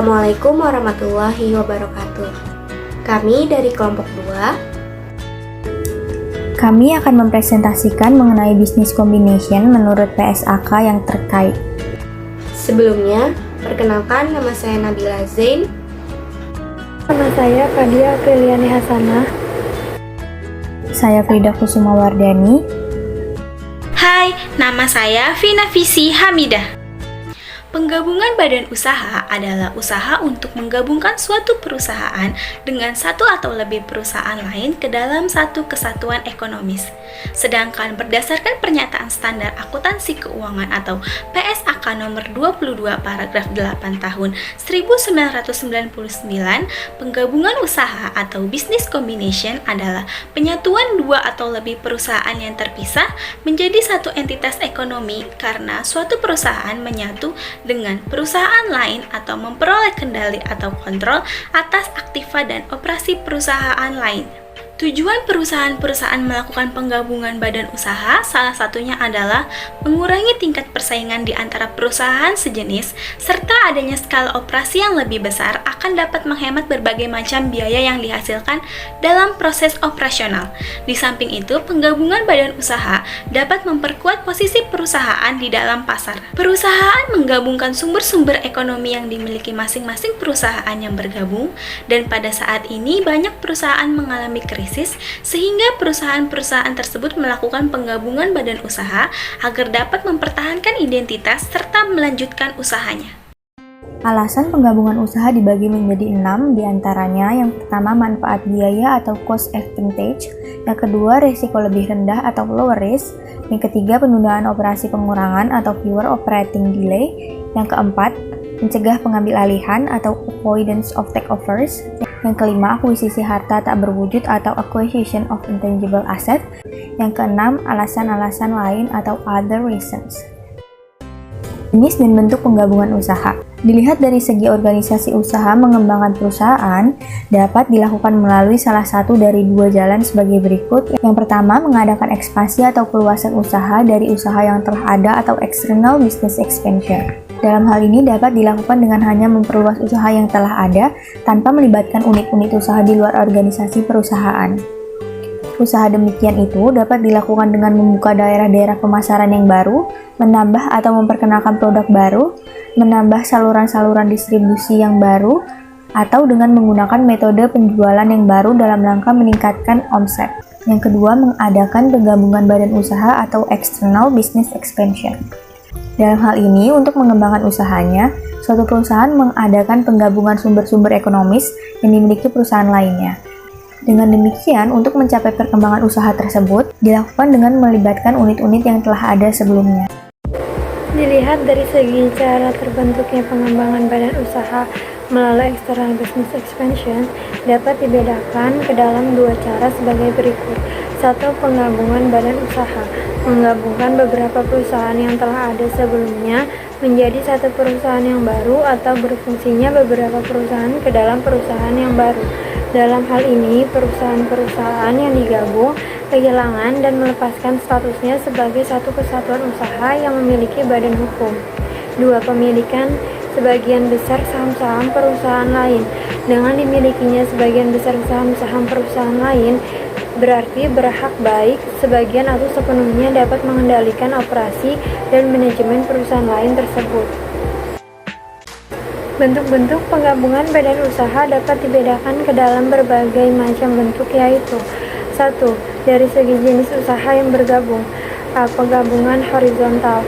Assalamualaikum warahmatullahi wabarakatuh. Kami dari kelompok 2. Kami akan mempresentasikan mengenai business combination menurut PSAK yang terkait. Sebelumnya, perkenalkan nama saya Nabila Zain. Nama saya Fadia Apriliani Hasanah. Saya Frida Kusuma Wardani. Hai, nama saya Vina Visi Hamidah. Penggabungan badan usaha adalah usaha untuk menggabungkan suatu perusahaan dengan satu atau lebih perusahaan lain ke dalam satu kesatuan ekonomis. Sedangkan berdasarkan pernyataan standar akuntansi keuangan atau PSAK nomor 22 paragraf 8 tahun 1999, penggabungan usaha atau business combination adalah penyatuan dua atau lebih perusahaan yang terpisah menjadi satu entitas ekonomi karena suatu perusahaan menyatu dengan perusahaan lain atau memperoleh kendali atau kontrol atas aktiva dan operasi perusahaan lain. Tujuan perusahaan-perusahaan melakukan penggabungan badan usaha salah satunya adalah mengurangi tingkat persaingan di antara perusahaan sejenis serta adanya skala operasi yang lebih besar akan dapat menghemat berbagai macam biaya yang dihasilkan dalam proses operasional. Di samping itu, penggabungan badan usaha dapat memperkuat posisi perusahaan di dalam pasar. Perusahaan menggabungkan sumber-sumber ekonomi yang dimiliki masing-masing perusahaan yang bergabung, dan pada saat ini banyak perusahaan mengalami krisis sehingga perusahaan-perusahaan tersebut melakukan penggabungan badan usaha agar dapat mempertahankan identitas serta melanjutkan usahanya. Alasan penggabungan usaha dibagi menjadi 6 diantaranya. Yang pertama, manfaat biaya atau cost advantage. Yang kedua, risiko lebih rendah atau lower risk. Yang ketiga, penundaan operasi pengurangan atau fewer operating delay. Yang keempat, mencegah pengambil alihan atau avoidance of takeovers. Yang kelima, akuisisi harta tak berwujud atau acquisition of intangible asset. Yang keenam, alasan-alasan lain atau other reasons. Jenis dan bentuk penggabungan usaha. Dilihat dari segi organisasi usaha mengembangkan perusahaan, dapat dilakukan melalui salah satu dari dua jalan sebagai berikut. Yang pertama, mengadakan ekspansi atau perluasan usaha dari usaha yang telah ada atau external business expansion. Dalam hal ini dapat dilakukan dengan hanya memperluas usaha yang telah ada tanpa melibatkan unit-unit usaha di luar organisasi perusahaan. Usaha demikian itu dapat dilakukan dengan membuka daerah-daerah pemasaran yang baru, menambah atau memperkenalkan produk baru, menambah saluran-saluran distribusi yang baru, atau dengan menggunakan metode penjualan yang baru dalam rangka meningkatkan omset. Yang kedua, mengadakan penggabungan badan usaha atau external business expansion. Dalam hal ini, untuk mengembangkan usahanya, suatu perusahaan mengadakan penggabungan sumber-sumber ekonomis yang dimiliki perusahaan lainnya. Dengan demikian, untuk mencapai perkembangan usaha tersebut, dilakukan dengan melibatkan unit-unit yang telah ada sebelumnya. Dilihat dari segi cara terbentuknya pengembangan badan usaha melalui external business expansion, dapat dibedakan ke dalam dua cara sebagai berikut. 1. Penggabungan badan usaha. Menggabungkan beberapa perusahaan yang telah ada sebelumnya menjadi satu perusahaan yang baru atau berfungsinya beberapa perusahaan ke dalam perusahaan yang baru. Dalam hal ini, perusahaan-perusahaan yang digabung kehilangan dan melepaskan statusnya sebagai satu kesatuan usaha yang memiliki badan hukum. 2. Pemilikan sebagian besar saham-saham perusahaan lain. Dengan dimilikinya sebagian besar saham-saham perusahaan lain, berarti berhak baik sebagian atau sepenuhnya dapat mengendalikan operasi dan manajemen perusahaan lain tersebut. Bentuk-bentuk penggabungan badan usaha dapat dibedakan ke dalam berbagai macam bentuk, yaitu 1. Dari segi jenis usaha yang bergabung. Penggabungan horizontal.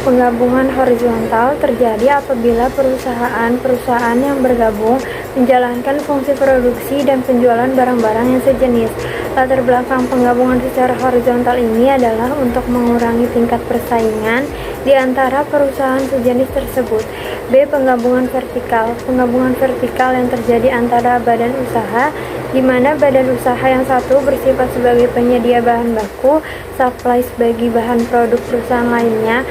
Penggabungan horizontal terjadi apabila perusahaan-perusahaan yang bergabung menjalankan fungsi produksi dan penjualan barang-barang yang sejenis. Latar belakang penggabungan secara horizontal ini adalah untuk mengurangi tingkat persaingan di antara perusahaan sejenis tersebut. B. Penggabungan vertikal. Penggabungan vertikal yang terjadi antara badan usaha, di mana badan usaha yang satu bersifat sebagai penyedia bahan baku, supply bagi bahan produk perusahaan lainnya.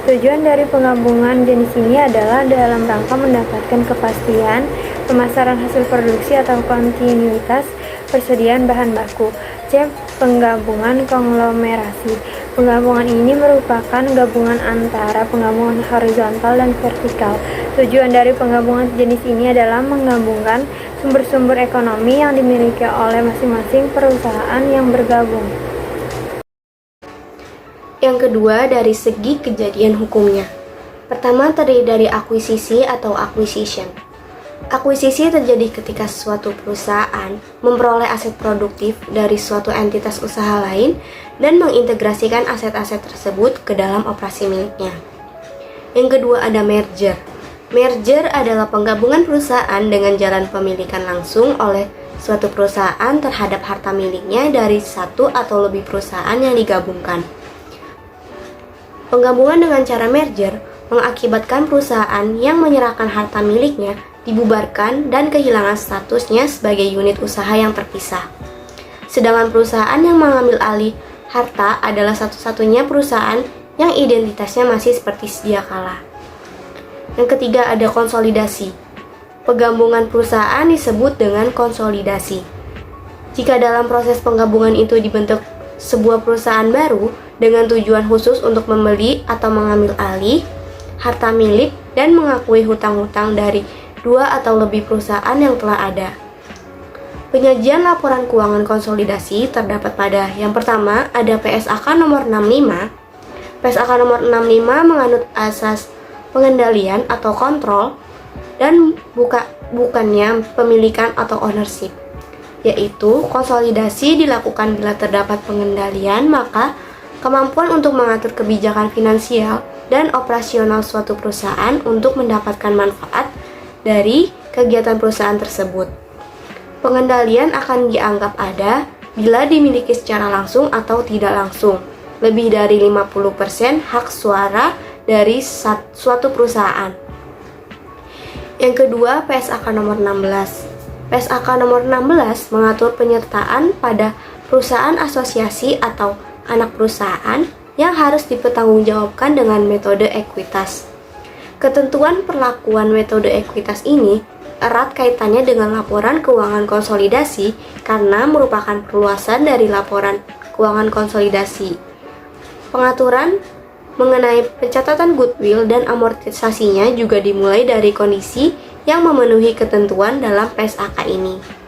Tujuan dari penggabungan jenis ini adalah dalam rangka mendapatkan kepastian pemasaran hasil produksi atau kontinuitas persediaan bahan baku. C. Penggabungan konglomerasi. Penggabungan ini merupakan gabungan antara penggabungan horizontal dan vertikal. Tujuan dari penggabungan jenis ini adalah menggabungkan sumber-sumber ekonomi yang dimiliki oleh masing-masing perusahaan yang bergabung. Yang kedua, dari segi kejadian hukumnya. Pertama, terdiri dari akuisisi atau acquisition. Akuisisi terjadi ketika suatu perusahaan memperoleh aset produktif dari suatu entitas usaha lain dan mengintegrasikan aset-aset tersebut ke dalam operasi miliknya. Yang kedua ada merger. Merger adalah penggabungan perusahaan dengan jalan pemilikan langsung oleh suatu perusahaan terhadap harta miliknya dari satu atau lebih perusahaan yang digabungkan. Penggabungan dengan cara merger mengakibatkan perusahaan yang menyerahkan harta miliknya dibubarkan dan kehilangan statusnya sebagai unit usaha yang terpisah. Sedangkan perusahaan yang mengambil alih harta adalah satu-satunya perusahaan yang identitasnya masih seperti sedia kala. Yang ketiga ada konsolidasi. Penggabungan perusahaan disebut dengan konsolidasi. Jika dalam proses penggabungan itu dibentuk sebuah perusahaan baru dengan tujuan khusus untuk membeli atau mengambil alih harta milik dan mengakui hutang-hutang dari dua atau lebih perusahaan yang telah ada. Penyajian laporan keuangan konsolidasi terdapat pada yang pertama ada PSAK nomor 65. PSAK nomor 65 menganut asas pengendalian atau kontrol dan bukannya pemilikan atau ownership, yaitu konsolidasi dilakukan bila terdapat pengendalian, maka kemampuan untuk mengatur kebijakan finansial dan operasional suatu perusahaan untuk mendapatkan manfaat dari kegiatan perusahaan tersebut. Pengendalian akan dianggap ada bila dimiliki secara langsung atau tidak langsung lebih dari 50% hak suara dari suatu perusahaan. Yang kedua, PSAK nomor 16. PSAK nomor 16 mengatur penyertaan pada perusahaan asosiasi atau anak perusahaan yang harus dipertanggungjawabkan dengan metode ekuitas. Ketentuan perlakuan metode ekuitas ini erat kaitannya dengan laporan keuangan konsolidasi karena merupakan perluasan dari laporan keuangan konsolidasi. Pengaturan mengenai pencatatan goodwill dan amortisasinya juga dimulai dari kondisi yang memenuhi ketentuan dalam PSAK ini.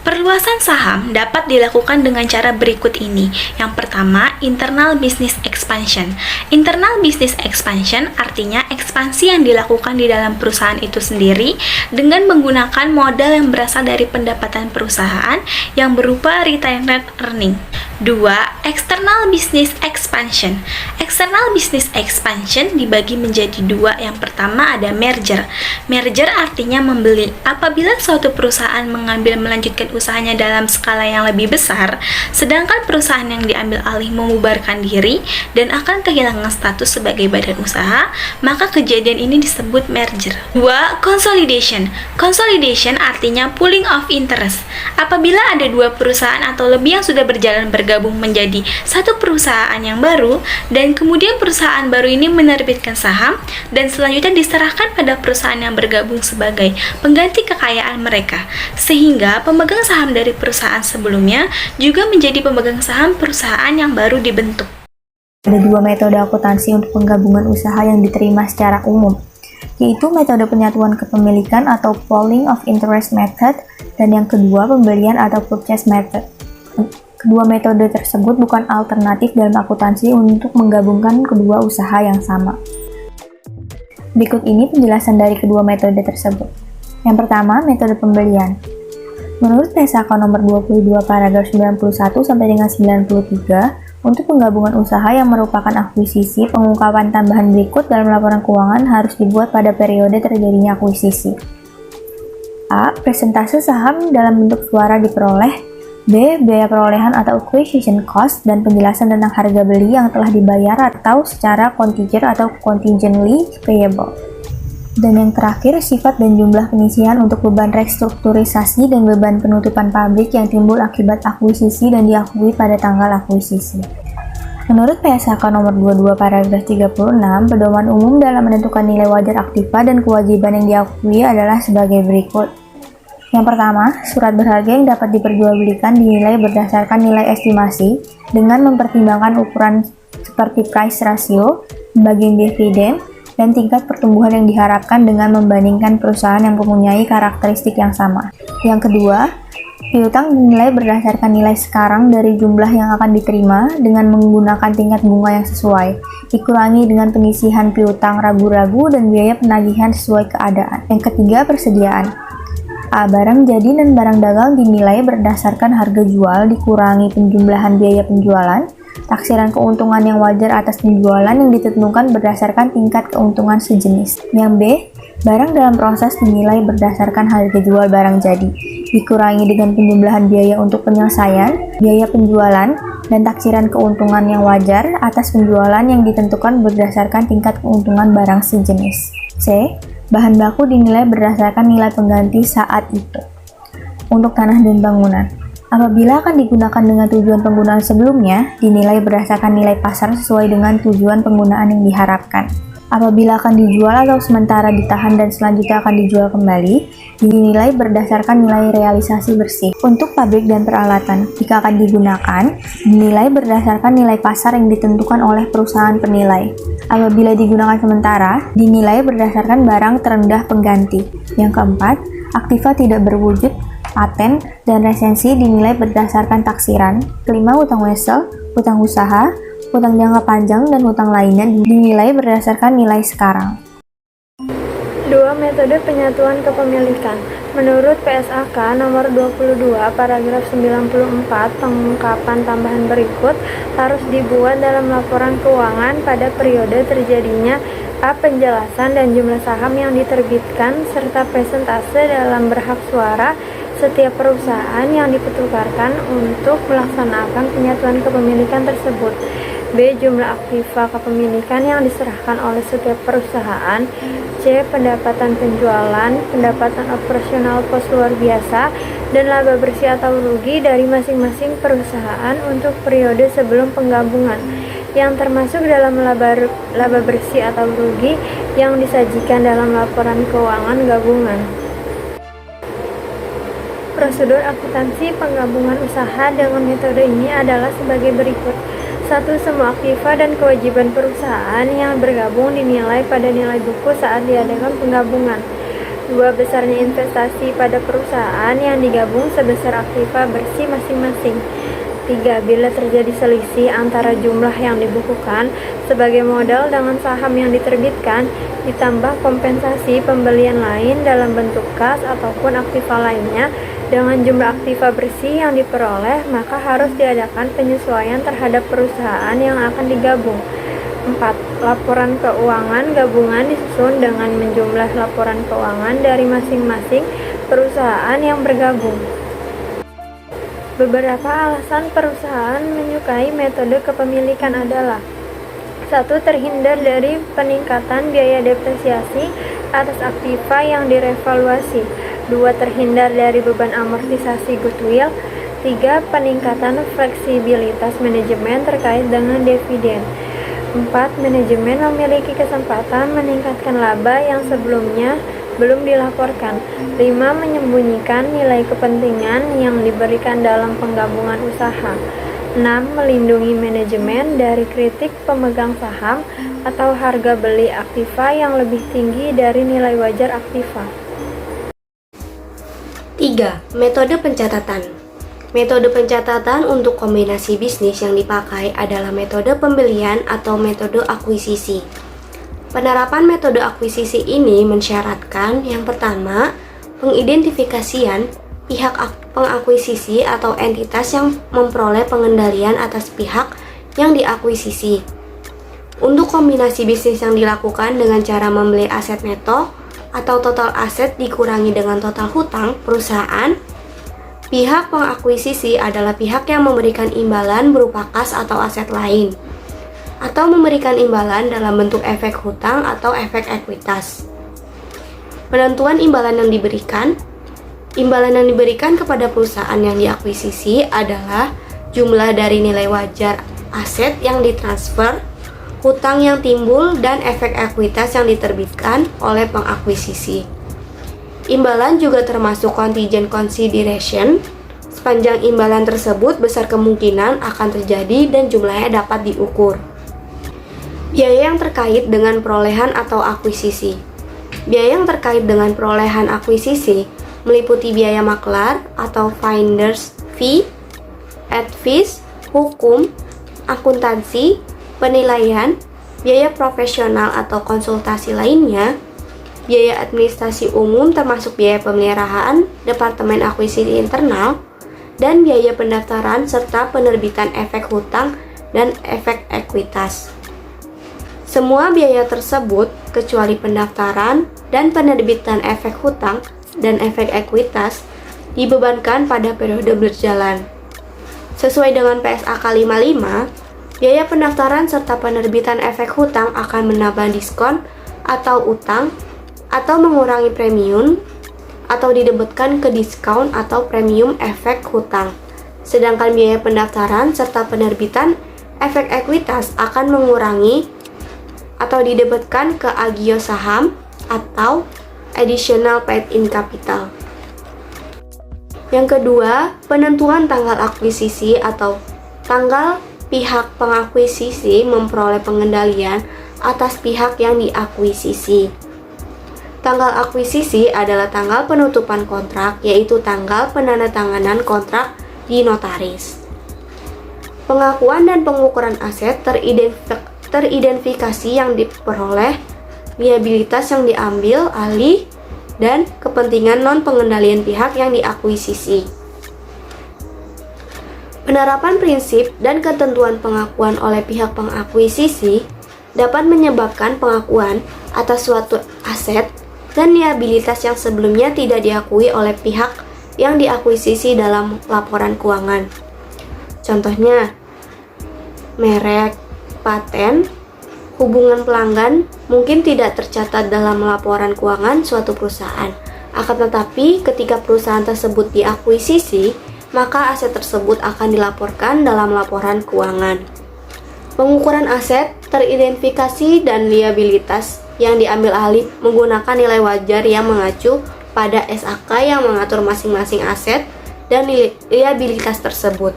Perluasan saham dapat dilakukan dengan cara berikut ini. Yang pertama, internal business expansion. Internal business expansion artinya ekspansi yang dilakukan di dalam perusahaan itu sendiri dengan menggunakan modal yang berasal dari pendapatan perusahaan yang berupa retained earning. 2. External business expansion. External business expansion dibagi menjadi dua. Yang pertama ada merger. Merger artinya membeli. Apabila suatu perusahaan mengambil melanjutkan usahanya dalam skala yang lebih besar, sedangkan perusahaan yang diambil alih membubarkan diri dan akan kehilangan status sebagai badan usaha, maka kejadian ini disebut merger. 2. Consolidation. Consolidation artinya pooling of interest. Apabila ada dua perusahaan atau lebih yang sudah berjalan bergabung menjadi satu perusahaan yang baru, dan kemudian perusahaan baru ini menerbitkan saham dan selanjutnya diserahkan pada perusahaan yang bergabung sebagai pengganti kekayaan mereka, sehingga pemegang saham dari perusahaan sebelumnya juga menjadi pemegang saham perusahaan yang baru dibentuk. Ada dua metode akuntansi untuk penggabungan usaha yang diterima secara umum, yaitu metode penyatuan kepemilikan atau pooling of interest method, dan yang kedua pembelian atau purchase method. Kedua metode tersebut bukan alternatif dalam akuntansi untuk menggabungkan kedua usaha yang sama. Berikut ini penjelasan dari kedua metode tersebut. Yang pertama, metode pembelian. Menurut PSAK nomor 22 paragraf 91 sampai dengan 93, untuk penggabungan usaha yang merupakan akuisisi, pengungkapan tambahan berikut dalam laporan keuangan harus dibuat pada periode terjadinya akuisisi. A. Persentase saham dalam bentuk suara diperoleh. B. Biaya perolehan atau acquisition cost dan penjelasan tentang harga beli yang telah dibayar atau secara contingent atau contingently payable. Dan yang terakhir, sifat dan jumlah pengisian untuk beban restrukturisasi dan beban penutupan pabrik yang timbul akibat akuisisi dan diakui pada tanggal akuisisi. Menurut PSAK nomor 22 paragraf 36, pedoman umum dalam menentukan nilai wajar aktiva dan kewajiban yang diakui adalah sebagai berikut. Yang pertama, surat berharga yang dapat diperjualbelikan dinilai berdasarkan nilai estimasi dengan mempertimbangkan ukuran seperti price ratio, bagian dividen, dan tingkat pertumbuhan yang diharapkan dengan membandingkan perusahaan yang mempunyai karakteristik yang sama. Yang kedua, piutang dinilai berdasarkan nilai sekarang dari jumlah yang akan diterima dengan menggunakan tingkat bunga yang sesuai, dikurangi dengan penyisihan piutang ragu-ragu dan biaya penagihan sesuai keadaan. Yang ketiga, persediaan. Barang jadi dan barang dagang dinilai berdasarkan harga jual dikurangi penjumlahan biaya penjualan, taksiran keuntungan yang wajar atas penjualan yang ditentukan berdasarkan tingkat keuntungan sejenis. Yang B, barang dalam proses dinilai berdasarkan harga jual barang jadi, dikurangi dengan penjumlahan biaya untuk penyelesaian, biaya penjualan, dan taksiran keuntungan yang wajar atas penjualan yang ditentukan berdasarkan tingkat keuntungan barang sejenis. C, bahan baku dinilai berdasarkan nilai pengganti saat itu. Untuk tanah dan bangunan, apabila akan digunakan dengan tujuan penggunaan sebelumnya, dinilai berdasarkan nilai pasar sesuai dengan tujuan penggunaan yang diharapkan. Apabila akan dijual atau sementara ditahan dan selanjutnya akan dijual kembali, dinilai berdasarkan nilai realisasi bersih. Untuk pabrik dan peralatan, jika akan digunakan, dinilai berdasarkan nilai pasar yang ditentukan oleh perusahaan penilai. Apabila digunakan sementara, dinilai berdasarkan barang terendah pengganti. Yang keempat, aktiva tidak berwujud, paten, dan resensi dinilai berdasarkan taksiran. Kelima, hutang wesel, hutang usaha, hutang jangka panjang, dan hutang lainnya dinilai berdasarkan nilai sekarang. 2. Metode penyatuan kepemilikan. Menurut PSAK nomor 22 paragraf 94, pengungkapan tambahan berikut harus dibuat dalam laporan keuangan pada periode terjadinya A. Penjelasan dan jumlah saham yang diterbitkan serta presentase dalam berhak suara setiap perusahaan yang dipertukarkan untuk melaksanakan penyatuan kepemilikan tersebut. B. Jumlah aktiva kepemilikan yang diserahkan oleh setiap perusahaan. C. Pendapatan penjualan, pendapatan operasional pos luar biasa, dan laba bersih atau rugi dari masing-masing perusahaan untuk periode sebelum penggabungan, yang termasuk dalam laba bersih atau rugi yang disajikan dalam laporan keuangan gabungan. Prosedur akuntansi penggabungan usaha dengan metode ini adalah sebagai berikut. 1. Semua aktiva dan kewajiban perusahaan yang bergabung dinilai pada nilai buku saat diadakan penggabungan. 2. Besarnya investasi pada perusahaan yang digabung sebesar aktiva bersih masing-masing. 3. Bila terjadi selisih antara jumlah yang dibukukan sebagai modal dengan saham yang diterbitkan, ditambah kompensasi pembelian lain dalam bentuk kas ataupun aktiva lainnya dengan jumlah aktiva bersih yang diperoleh, maka harus diadakan penyesuaian terhadap perusahaan yang akan digabung. 4. Laporan keuangan gabungan disusun dengan menjumlah laporan keuangan dari masing-masing perusahaan yang bergabung. Beberapa alasan perusahaan menyukai metode kepemilikan adalah: 1. Terhindar dari peningkatan biaya depresiasi atas aktiva yang direvaluasi. 2. Terhindar dari beban amortisasi goodwill. 3. Peningkatan fleksibilitas manajemen terkait dengan dividen. 4. Manajemen memiliki kesempatan meningkatkan laba yang sebelumnya belum dilaporkan. 5. Menyembunyikan nilai kepentingan yang diberikan dalam penggabungan usaha. 6. Melindungi manajemen dari kritik pemegang saham atau harga beli aktiva yang lebih tinggi dari nilai wajar aktiva. 3. Metode pencatatan. Metode pencatatan untuk kombinasi bisnis yang dipakai adalah metode pembelian atau metode akuisisi. Penerapan metode akuisisi ini mensyaratkan yang pertama, pengidentifikasian pihak pengakuisisi atau entitas yang memperoleh pengendalian atas pihak yang diakuisisi. Untuk kombinasi bisnis yang dilakukan dengan cara membeli aset neto atau total aset dikurangi dengan total hutang perusahaan, pihak pengakuisisi adalah pihak yang memberikan imbalan berupa kas atau aset lain, atau memberikan imbalan dalam bentuk efek hutang atau efek ekuitas. Penentuan imbalan yang diberikan kepada perusahaan yang diakuisisi adalah jumlah dari nilai wajar aset yang ditransfer, hutang yang timbul, dan efek ekuitas yang diterbitkan oleh pengakuisisi. Imbalan juga termasuk contingent consideration. Sepanjang imbalan tersebut besar kemungkinan akan terjadi dan jumlahnya dapat diukur. Biaya yang terkait dengan perolehan atau akuisisi. Biaya yang terkait dengan perolehan akuisisi meliputi biaya maklar atau finder's fee, advice, hukum, akuntansi, penilaian, biaya profesional atau konsultasi lainnya, biaya administrasi umum termasuk biaya pemeliharaan, departemen akuisisi internal, dan biaya pendaftaran serta penerbitan efek hutang dan efek ekuitas. Semua biaya tersebut, kecuali pendaftaran dan penerbitan efek hutang dan efek ekuitas, dibebankan pada periode berjalan. Sesuai dengan PSAK 55, biaya pendaftaran serta penerbitan efek hutang akan menambah diskon atau utang atau mengurangi premium atau didebitkan ke diskon atau premium efek hutang. Sedangkan biaya pendaftaran serta penerbitan efek ekuitas akan mengurangi atau didebitkan ke agio saham atau additional paid in capital. Yang kedua, penentuan tanggal akuisisi atau tanggal pihak pengakuisisi memperoleh pengendalian atas pihak yang diakuisisi. Tanggal akuisisi adalah tanggal penutupan kontrak, yaitu tanggal penandatanganan kontrak di notaris. Pengakuan dan pengukuran aset teridentifikasi yang diperoleh, liabilitas yang diambil alih, dan kepentingan non-pengendalian pihak yang diakuisisi. Penerapan prinsip dan ketentuan pengakuan oleh pihak pengakuisisi dapat menyebabkan pengakuan atas suatu aset dan liabilitas yang sebelumnya tidak diakui oleh pihak yang diakuisisi dalam laporan keuangan. Contohnya, merek, paten, hubungan pelanggan mungkin tidak tercatat dalam laporan keuangan suatu perusahaan. Akan tetapi, ketika perusahaan tersebut diakuisisi, maka aset tersebut akan dilaporkan dalam laporan keuangan. Pengukuran aset, teridentifikasi, dan liabilitas yang diambil alih menggunakan nilai wajar yang mengacu pada SAK yang mengatur masing-masing aset dan liabilitas tersebut.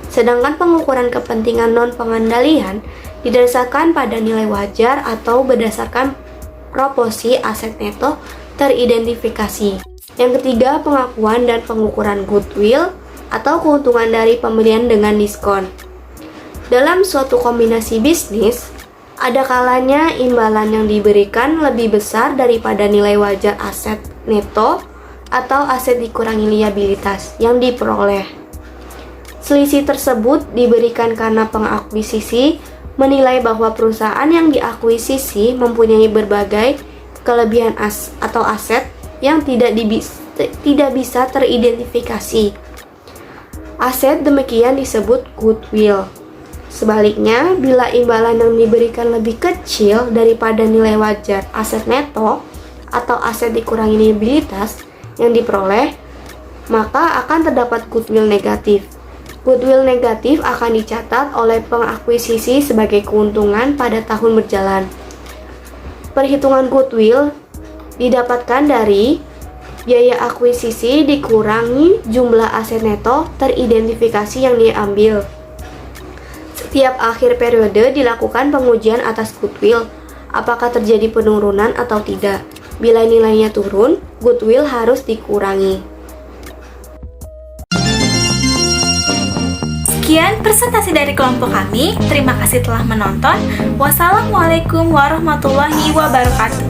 Sedangkan pengukuran kepentingan non-pengendalian didasarkan pada nilai wajar atau berdasarkan proporsi aset neto teridentifikasi. Yang ketiga, pengakuan dan pengukuran goodwill atau keuntungan dari pembelian dengan diskon. Dalam suatu kombinasi bisnis, ada kalanya imbalan yang diberikan lebih besar daripada nilai wajar aset neto atau aset dikurangi liabilitas yang diperoleh. Selisih tersebut diberikan karena pengakuisisi menilai bahwa perusahaan yang diakuisisi mempunyai berbagai kelebihan atau aset yang tidak bisa teridentifikasi. Aset demikian disebut goodwill. Sebaliknya, bila imbalan yang diberikan lebih kecil daripada nilai wajar aset neto atau aset dikurangi liabilitas yang diperoleh, maka akan terdapat goodwill negatif. Goodwill negatif akan dicatat oleh pengakuisisi sebagai keuntungan pada tahun berjalan. Perhitungan goodwill didapatkan dari biaya akuisisi dikurangi jumlah aset neto teridentifikasi yang diambil. Setiap akhir periode dilakukan pengujian atas goodwill, apakah terjadi penurunan atau tidak. Bila nilainya turun, goodwill harus dikurangi. Sekian presentasi dari kelompok kami. Terima kasih telah menonton. Wassalamualaikum warahmatullahi wabarakatuh.